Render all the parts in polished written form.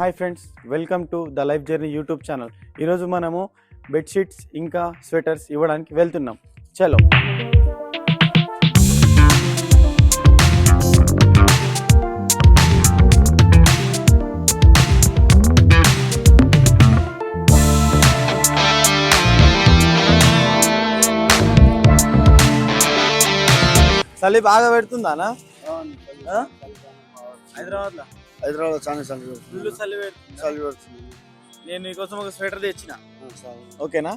Hi friends, welcome to the life journey YouTube channel. ఈరోజు మనము bedsheets ఇంకా sweaters ఇవ్వడానికి వెళ్తున్నాం. చలో. చలి బాగా పెడుతుందానా? హైదరాబాద్ చాలా చలి పెడుతుంది. నేను నీకోసం ఒక స్వెటర్ తెచ్చిన, ఓకేనా?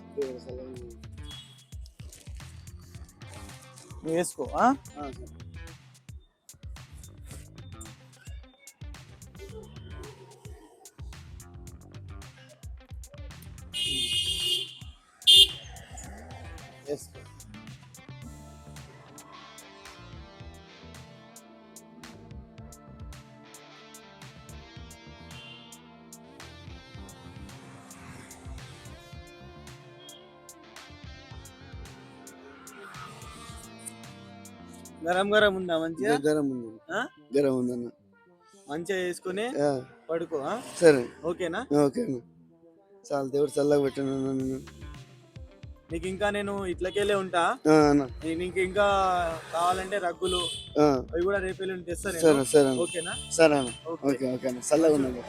నువ్వు వేసుకో. వేసుకో. గరం గరం ఉందా? మంచిగా గరం ఉందన్న. మంచిగా వేసుకుని పడుకో. సరే, ఓకేనా? ఓకేనా, చాలా దేవుడు చల్లగా పెట్టాను. నీకు ఇంకా నేను ఇట్లకెళ్ళే ఉంటా. నీకు ఇంకా కావాలంటే రగ్గులు అవి కూడా రేపు వెళ్ళి తెస్తాను. ఓకేనా? సరే, ఓకే ఓకే. చల్లగా ఉన్నాను,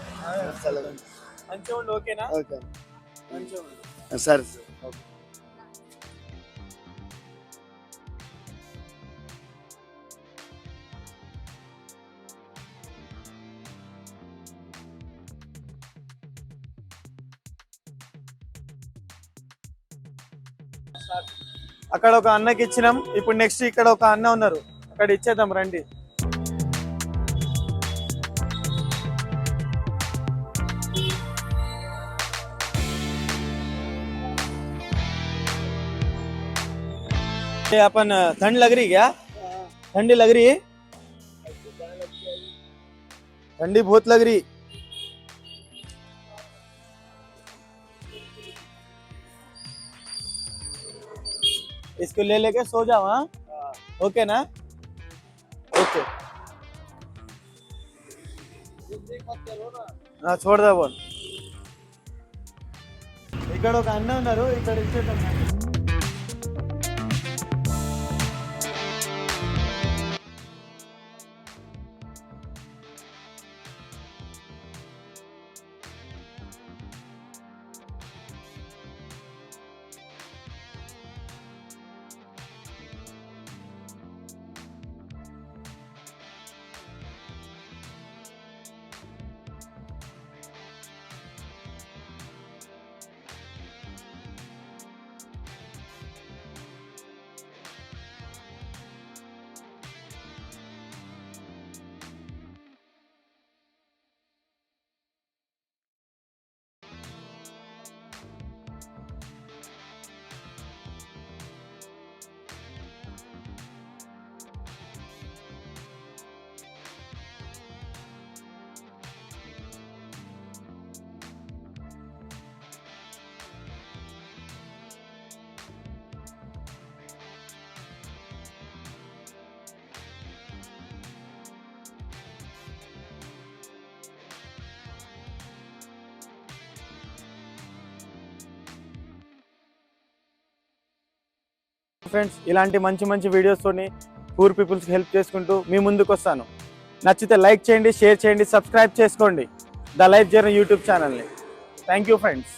మంచిగా ఉండు. ఓకేనా? ఓకే, మంచిగా ఉండు. సరే. అక్కడ ఒక అన్నకి ఇచ్చినాం. ఇప్పుడు నెక్స్ట్ ఇక్కడ ఒక అన్న ఉన్నారు, అక్కడ ఇచ్చేద్దాం రండి. अपन ठंड लग रही क्या? ठंडी लग रही है? ठंडी बहुत लग रही. इसको ले लेके सो जाओ. हाँ, ओके ना? ओके. छोड़ दा बोल. ఇక్కడ ఒక అన్న ఉన్నారు, ఇక్కడ ఇచ్చేద్దాం. ఫ్రెండ్స్, ఇలాంటి మంచి మంచి వీడియోస్తోని పూర్ పీపుల్స్కి హెల్ప్ చేసుకుంటూ మీ ముందుకు వస్తాను. నచ్చితే లైక్ చేయండి, షేర్ చేయండి, సబ్స్క్రైబ్ చేసుకోండి ద లైఫ్ జర్నీ యూట్యూబ్ ఛానల్ని. Thank you friends.